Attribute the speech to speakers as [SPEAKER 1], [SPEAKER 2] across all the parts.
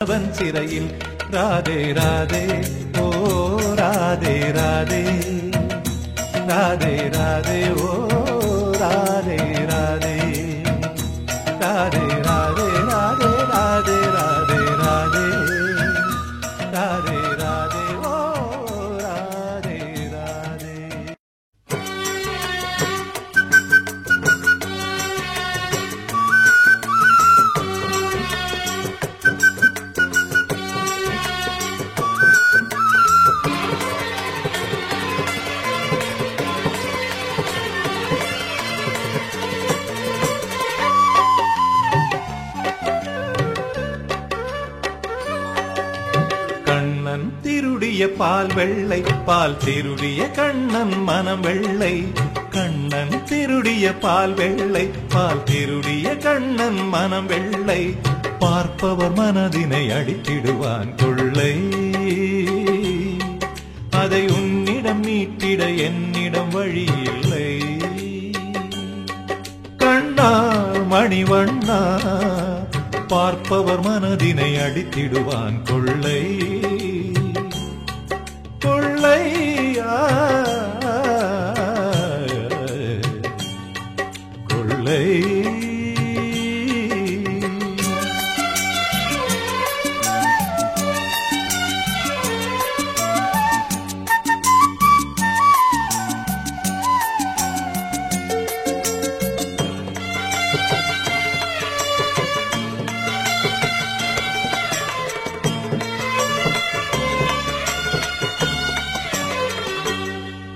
[SPEAKER 1] அவன் சிறையில் ராதே ராதே ஓ ராதே ராதே ராதே ராதே ஓ ராதே ராதே ராதே ராதே ராதே ராதே ராதே ராதே ராதே ராதே ஓ ராதே ராதே. கண்ணன் திருடிய பால் வெள்ளை பால் திருடிய கண்ணன் மனம் வெள்ளை. கண்ணன் திருடிய பால் வெள்ளை பால் திருடிய கண்ணன் மனம் வெள்ளை. பார்ப்பவர் மனதினை அடித்திடுவான் கொள்ளை. அதை உன்னிடம் மீட்டிட என்னிடம் வழி இல்லை. கண்ணா மணிவண்ணா பார்ப்பவர் மனதினை அடித்திடுவான் கொள்ளை கொள்ளை. கொள்ளை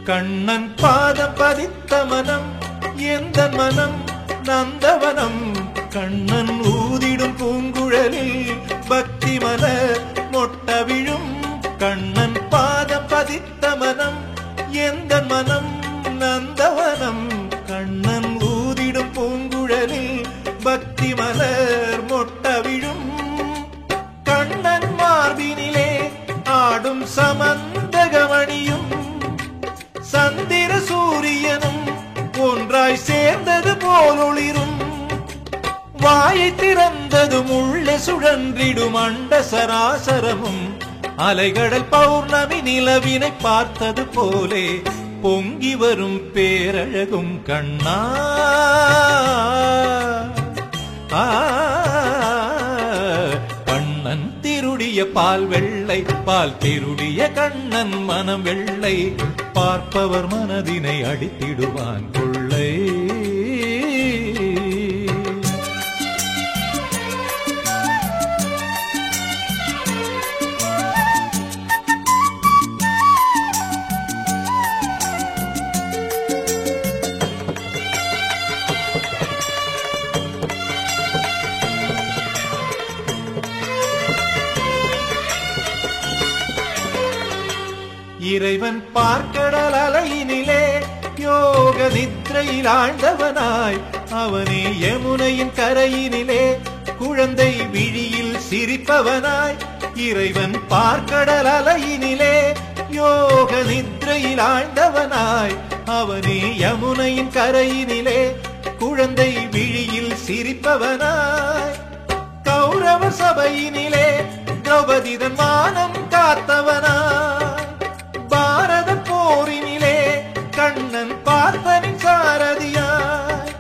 [SPEAKER 1] கண்ணன் பாதம் பதித்த மனம் எந்த மனம் நந்தவனம். கண்ணன் ஊதிடும் பூங்குழலில் பக்தி மலர் மொட்ட விழும். கண்ணன் பாதம் பதித்த மனம் எந்த மனம் நந்தவனம். கண்ணன் ஊதிடும் பூங்குழலில் பக்தி மலர் மொட்ட விழும். கண்ணன் மார்பினிலே ஆடும் சமந்தகமணியும் சந்திர சூரியனும் ஒன்றாய் சேர்ந்தது போலொளிரும். வாயை திறந்ததும் உள்ளே சுழன்றிடும் அண்ட சராசரமும் அலைகடல் பௌர்ணமி நிலவினை பார்த்தது போலே பொங்கி வரும் பேரழகும் கண்ணா. கண்ணன் திருடிய பால் வெள்ளை பால் திருடிய கண்ணன் மனம் வெள்ளை. பார்ப்பவர் மனதினை அடித்திடுவான் கொள்ளை. இறைவன் பார்க்கடல் அலையினிலே யோக நித்ரையில் ஆழ்ந்தவனாய். அவனே யமுனையின் கரையினிலே குழந்தை விழியில் சிரிப்பவனாய். இறைவன் பார்க்கடல் அலையினிலே யோக நித்ரையில் ஆழ்ந்தவனாய். அவனே யமுனையின் கரையினிலே குழந்தை விழியில் சிரிப்பவனாய். கௌரவ சபையினிலே திரௌபதிதன் மானம் காத்தவனாய். பாரத போரினிலே கண்ணன் பார்த்தனின் சாரதியாய்.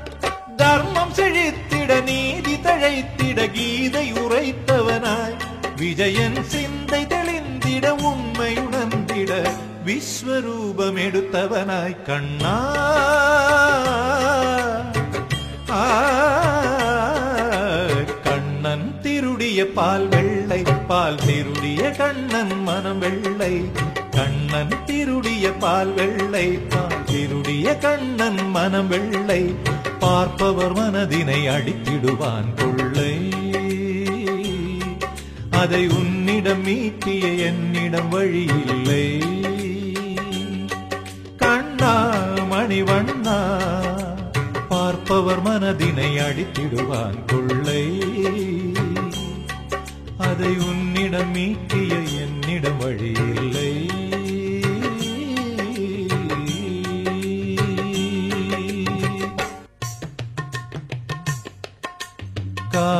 [SPEAKER 1] தர்மம் செழித்திட நீதி தழைத்திட கீதை உரைத்தவனாய். விஜயன் சிந்தை தெளிந்திட உண்மை உணர்ந்திட விஸ்வரூபம் எடுத்தவனாய் கண்ணா. கண்ணன் திருடிய பால் வெள்ளை பால் திருடிய கண்ணன் மனம் வெள்ளை. கண்ணன் திருடிய பால் வெள்ளை பால் திருடிய கண்ணன் மனம் வெள்ளை. பார்ப்பவர் மனதினை அடித்திடுவான் கொள்ளை. அதை உன்னிடம் மீட்டிய என்னிடம் வழி இல்லை. கண்ணா மணிவண்ணா பார்ப்பவர் மனதினை அடித்திடுவான் கொள்ளை. அதை உன்னிடம் மீட்டிய என்னிடம் வழி இல்லை.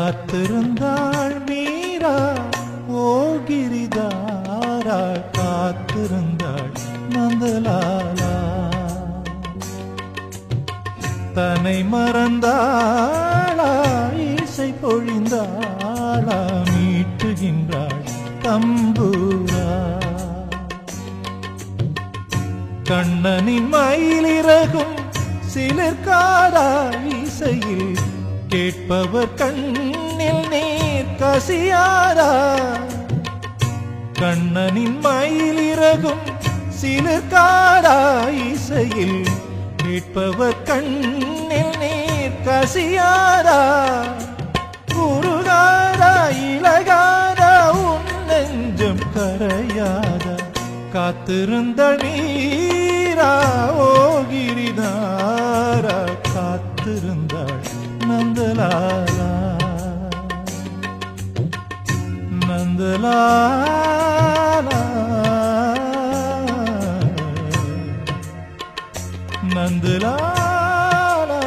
[SPEAKER 1] காத்திருந்தாள் மீரா கிரிதாரா காத்திருந்தாள் நந்தலாலா. தன்னை மறந்தாளா இசை பொழிந்தாளா மீட்டுகின்றாள் தம்பூரா. கண்ணனின் மயிலிறகும் சிலிர்க்காரா இசையில் கேட்பவர் கண்ணில் நீர் கசியாரா. கண்ணனின் மயிலிறகும் சிலிர்க்காரா இசையில் கேட்பவர் கண்ணில் நீர் கசியாரா. குருகாரா இலகாரா உன் நெஞ்சம் கரையாதா. காத்திருந்த நீரா ஓ கிரிதாரா காத்திருந்தாள் நந்தலாலா. நந்தலாலா நந்தலாலா.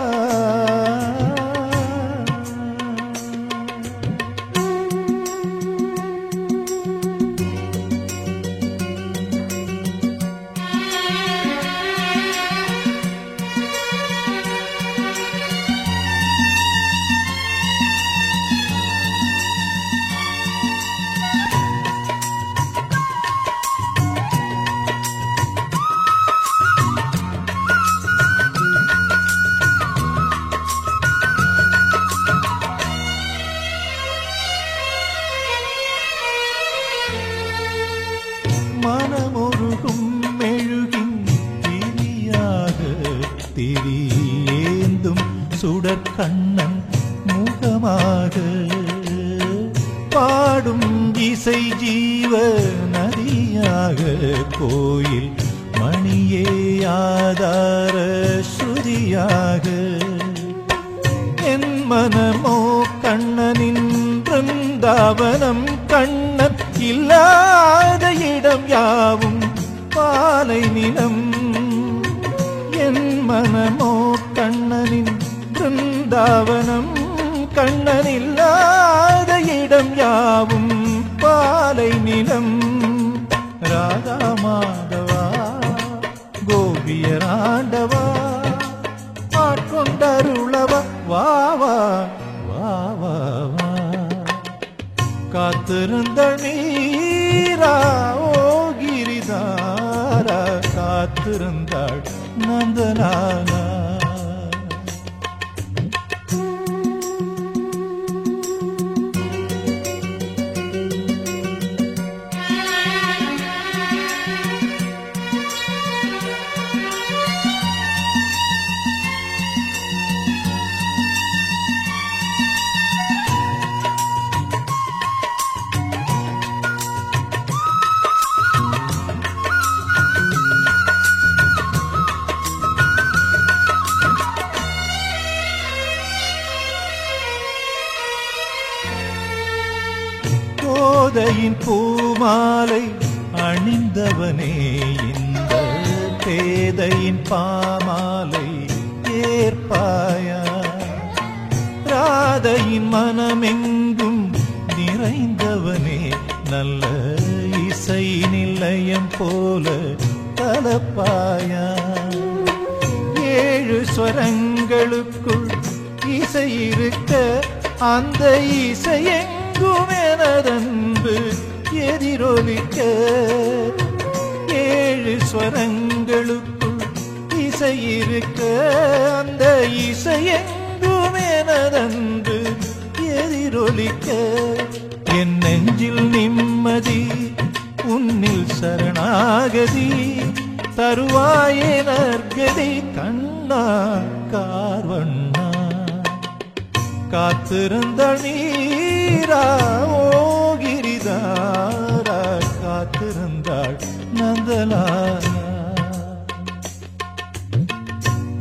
[SPEAKER 1] மனமொருகும் மெழுகின் திரியாக திரியேந்தும் சுடற்கண்ணன் முகமாக பாடும் இசை ஜீவ நதியாக கோயில் மணியே ஆதார ஸ்ருதியாக என் மனமோ கண்ணனின் பிருந்தாவனம். கண்ணன் இல்லாத இடம் யாவும் பாலை நிலம். என் மனமோ கண்ணனின் பிருந்தாவனம். கண்ணன் இல்லாத இடம் யாவும் பாலை நிலம். ராதா மாதவா கோபியராண்டவா ஆட்கொண்டருளவா வாவா வாவா வா. காத்திருந்த நீரா ஓ கிரிதாரா காத்திருந்தாள் நந்தலாலா. கோதையின் பூமாலை அணிந்தவனே இந்த பேதையின் பாமாலை ஏற்பாயா. ராதையின் மனமெங்கும் நிறைந்தவனே நல்ல இசை நிலையம் போல கலப்பாயா. ஏழு ஸ்வரங்களுக்குள் இசை இருக்க அந்த இசையெங்கும் எனதன்பு எதிரொலிக்க. ஏழு ஸ்வரங்களுக்குள் இசை இருக்க அந்த இசையெங்கும் எனதன்பு எதிரொலிக்க. என் நெஞ்சில் நிம்மதி உன்னில் சரணாகதி தருவாயே நற்கதி கண்ணா கார்வண்ணா. காத்திருந்த நீரா ஓ கிரிதாரா காத்திருந்தாள் நந்தலாலா.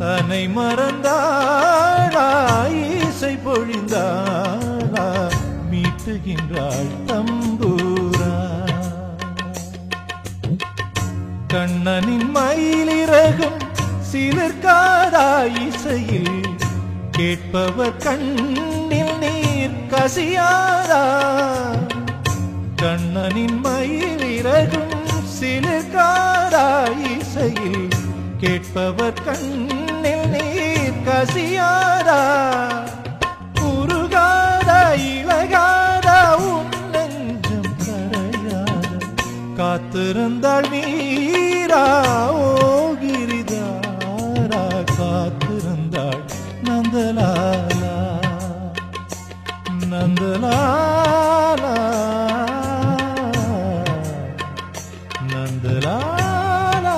[SPEAKER 1] தன்னை மறந்தாளா இசை பொழிந்தாளா மீட்டுகின்றாள் தம்பூரா. கண்ணனின் மயிலிறகும் சிலிர்க்காரா இசையில் கேட்பவர் கண்ணில் நீர் கசியாரா. கண்ணனின் மயிலிறகும் சிலுகாராயிசையில் கேட்பவர் கண்ணில் நீர் கசியாரா உருகாரா இழகாரா உன் நெஞ்சம் கரையாரா காத்திருந்தாள் மீரா ஓ கிரிதாரா காத்திருந்தாள் நந்தலாலா நந்தலாலா நந்தலாலா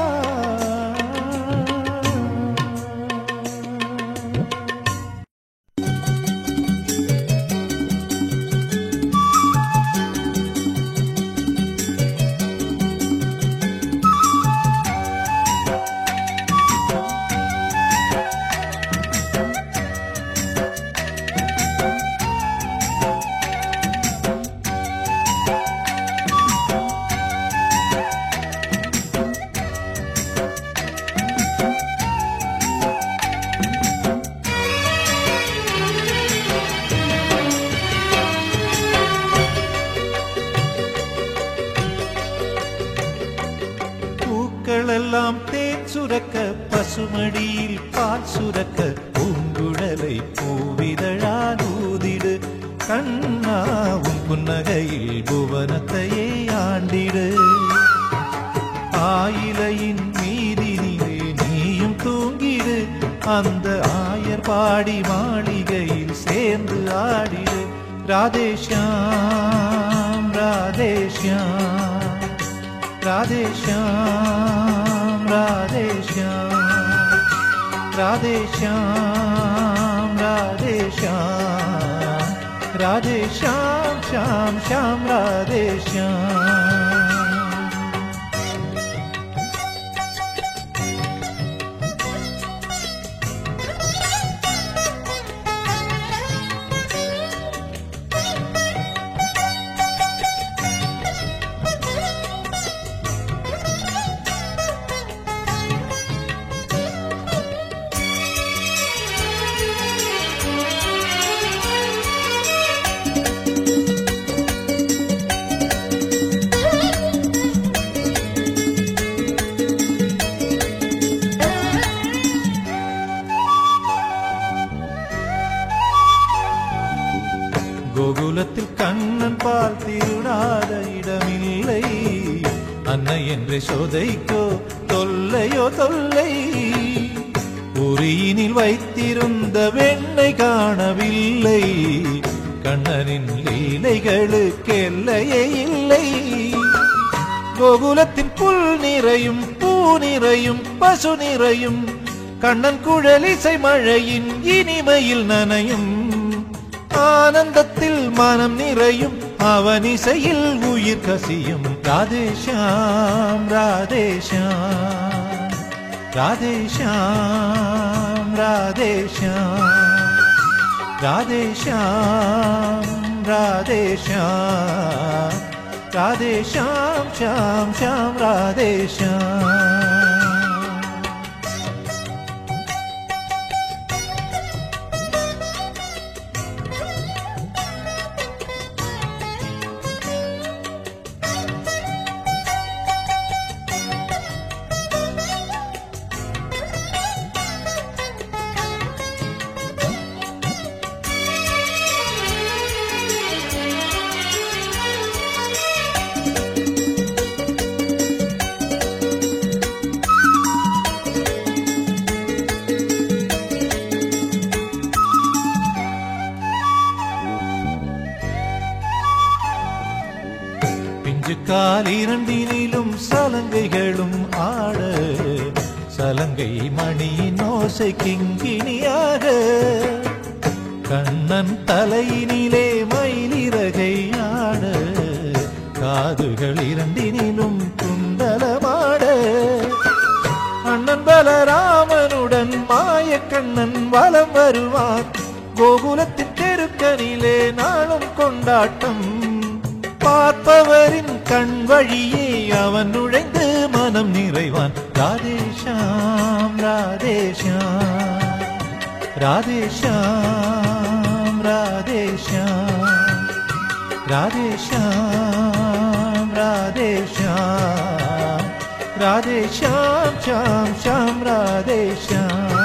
[SPEAKER 1] பூக்களெல்லாம் தேன் சுரக்க பசுமடியில் பால் சுரக்க பூங்குழலை பூவிதழால் ஊதிடு கண்ணாவும் புன்னகையில் புவனத்தையே ஆண்டிடு ஆயிலையின் மீதினிலே நீயும் தூங்கிடு அந்த ஆயர் பாடி மாளிகையில் சேர்ந்து ஆடிடு ராதேஷ்யாம் ராதேஷ்யாம் ராதேஷ்யாம் ராதேஷ்யாம் ராதேஷ்யாம் ராதேஷ்யாம் ராதேஷ்யாம் ஷாம் ஷாம் ராதேஷ்யாம் கோகுலத்தில் கண்ணன் பால் திருடாத இடமில்லை அன்னை என்று சோதைக்கோ தொல்லையோ தொல்லை உரியினில் வைத்திருந்த வெண்ணை காணவில்லை கண்ணனின் லீலைகளுக்கு எல்லையே இல்லை கோகுலத்தின் புல் நிறையும் பூ நிறையும் பசு நிறையும் கண்ணன் குழலிசை மழையின் இனிமையில் நனையும் ஆனந்தத்தில் மனம் நிறையும் அவன் இசையில் உயிர் கசியும் ராதேஷ்யாம் ராதேஷ்யாம் ராதேஷ்யாம் ராதேஷ்யாம் ராதேஷ்யாம் ராதேஷ்யாம் ராதேஷ்யாம் ஷாம் ஷாம் ராதேஷ்யாம் கால் இரண்டினிலும் சலங்கைகளும் ஆட சலங்கை மணியின் ஓசை கிங்கிணியாக கண்ணன் தலையினிலே மயிலிறகை ஆட காதுகள் இரண்டினிலும் குண்டலமாட அண்ணன் பலராமனுடன் மாயக்கண்ணன் வலம் வருவான் கோகுலத்தின் தெருக்கனிலே நாளும் கொண்டாட்டம் பார்ப்பவரின் கண் வழியே அவன் நுழைந்து மனம் நிறைவான் ராதேஷ்யாம் ராதேஷ்யாம் ராதேஷ்யாம் ராதேஷ்யாம் राधे श्याम राधे श्याम राधे श्याम श्याम श्याम राधे श्याम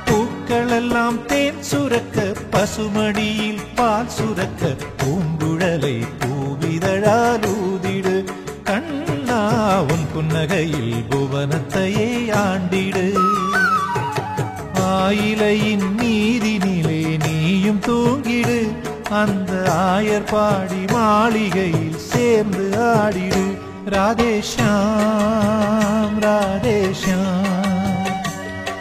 [SPEAKER 1] பூக்களெல்லாம் தேன் சுரக்க பசுமடியில் பால் சுரக்க பூங்குழலை பூவிதழால் ஊதிடு கண்ணா உன் புன்னகையில் புவனத்தையே ஆண்டிடு ஆயிலையின் நீதினிலே நீயும் தூங்கிடு அந்த ஆயர்பாடி மாளிகையில் சேர்ந்து ஆடிடு ராதே श्याम राधे श्याम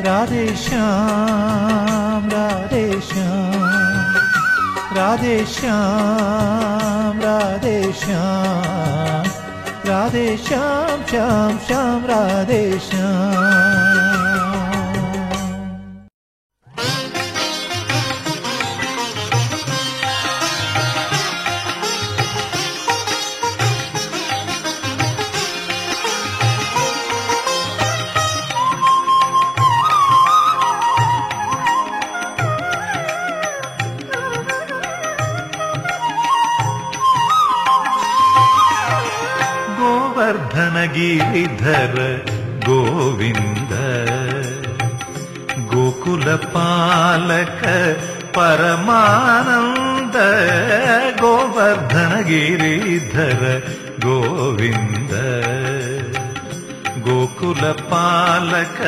[SPEAKER 1] राधे श्याम राधे श्याम राधे श्याम राधे श्याम राधे श्याम श्याम श्याम राधे श्याम गिरिधर गोविंद गोकुल पालक परमानंद गोवर्धन गिरिधर गोविंद गोकुल पालक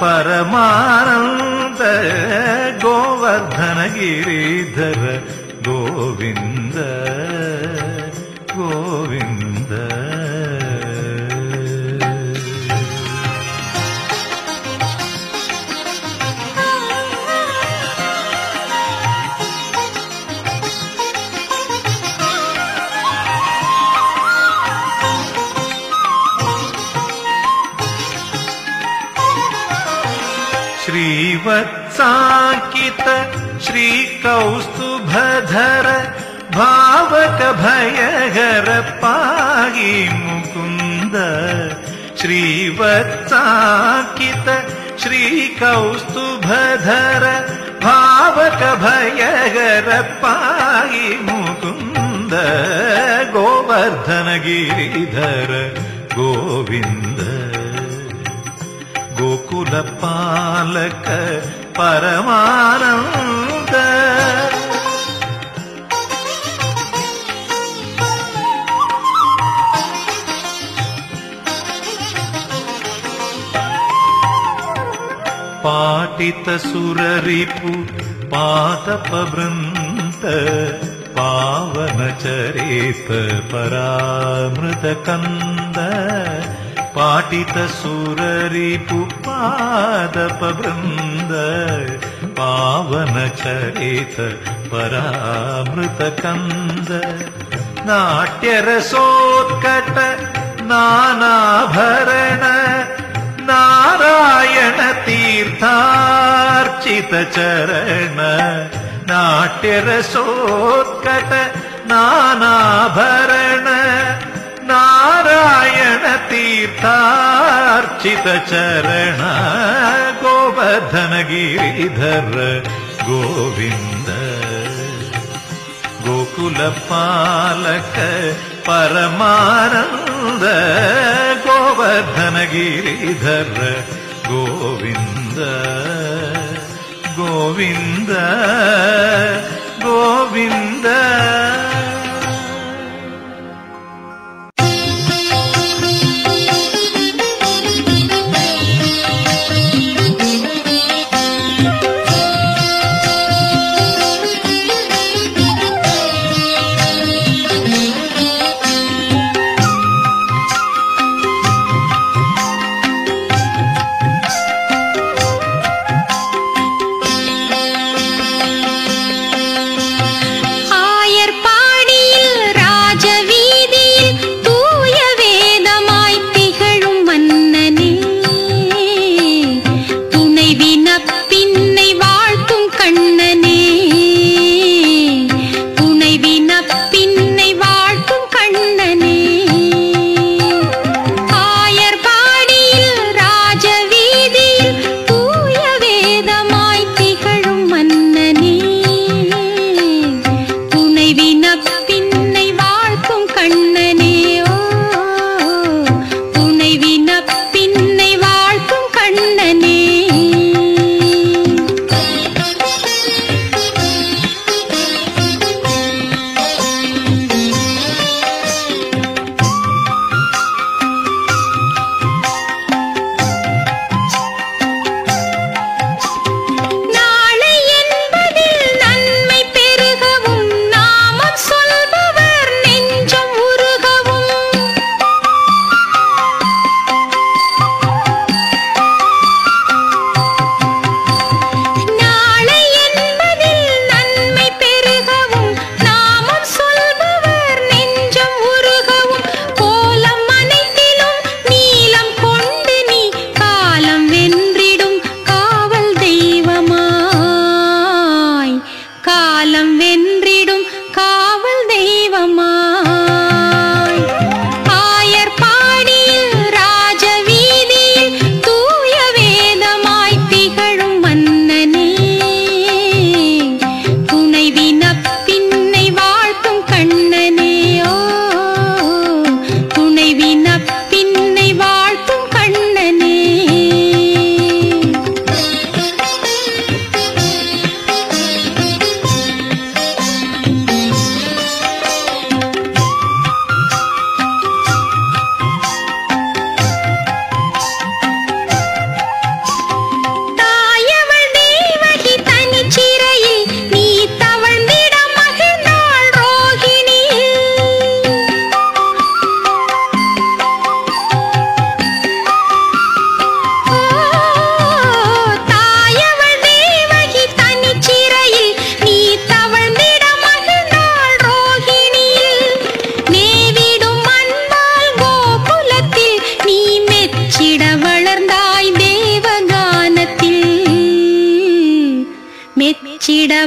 [SPEAKER 1] परमानंद गोवर्धन गिरिधर गोविंद गोविंद श्रीवत्साङ्कित श्रीकौस्तुभधर भावक भयहर पाहि मुकुन्द श्रीवत्साङ्कित श्रीकौस्तुभधर भावक भयहर पाहि मुकुन्द गोवर्धन गिरिधर गोविन्द गोकुल पालक परमानंद पाटित सुररिपु पातप वृन्त पावन चरित परामृत कंद पाटित सुररिपु पादप वृन्द पावन चरित परामृत कंद नाट्य रसोत्कट नानाभरण नारायण तीर्थार्चित चरण नाट्य रसोत्कट नानाभरण नारायण तीर्थार्चित चरण गोवर्धन गिरिधर गोविंद गोकुल पालक परमानंद गोवर्धन गिरिधर गोविंद गोविंद गोविंद
[SPEAKER 2] ஆயர்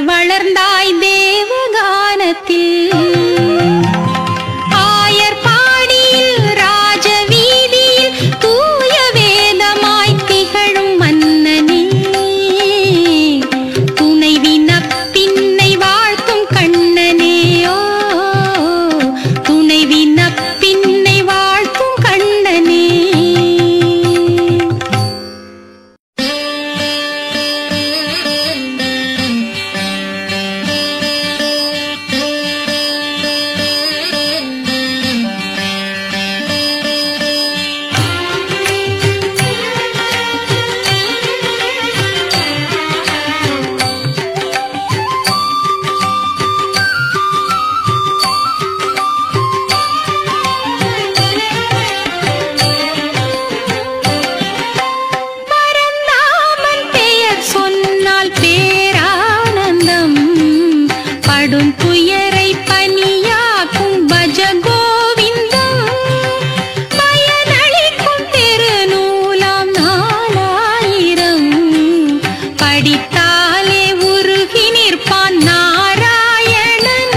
[SPEAKER 2] வளர்ந்தாய் தேவகானத்தில். ஆயர் பாடியில் ராஜ வீதியில் தூய வேதமாய் திகழும் மன்னனே, துணைவி நப்பின்னை வாழ்த்தும் கண்ணனே, ஓ துணைவி நப்பின்னை வாழ்த்தும் கண்ணனே. பரந்தாமன் பெயர் சொன்னால் பேரானந்தம், படும் துயரை பனியாக்கும் பஜ கோவிந்தம். பயனளிக்கும் திருநூலாம் 4000 படித்தாலே உருகி நிற்பான் நாராயணன்.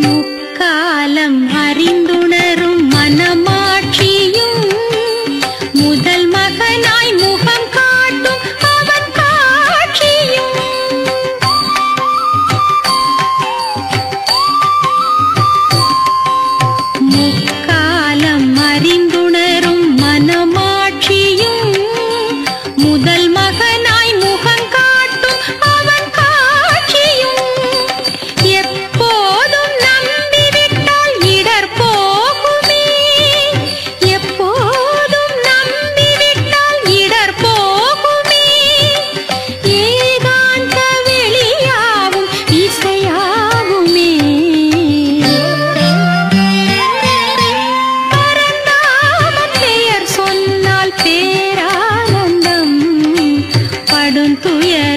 [SPEAKER 2] முக்காலம் அறிந்துணரும் மனமாட்சியும், முதல் மகனாய் முகம் காட்டும் அவன் காட்சியும். முக்காலம் அறிந்துணரும் மனமாட்சியும், முதல் மகனாய் முகம் காட்டும் அவன் காட்சியும். எப்போதும் நம்பிவிட்டால் இடர் போகுமே, எப்போதும் நம்பிவிட்டால் இடர் போகுமே. ஏகாந்த வெளியாவும் இசையாகுமே. பரந்தாமன் பெயர் சொன்னால் பேரானந்தம், படும் துயரை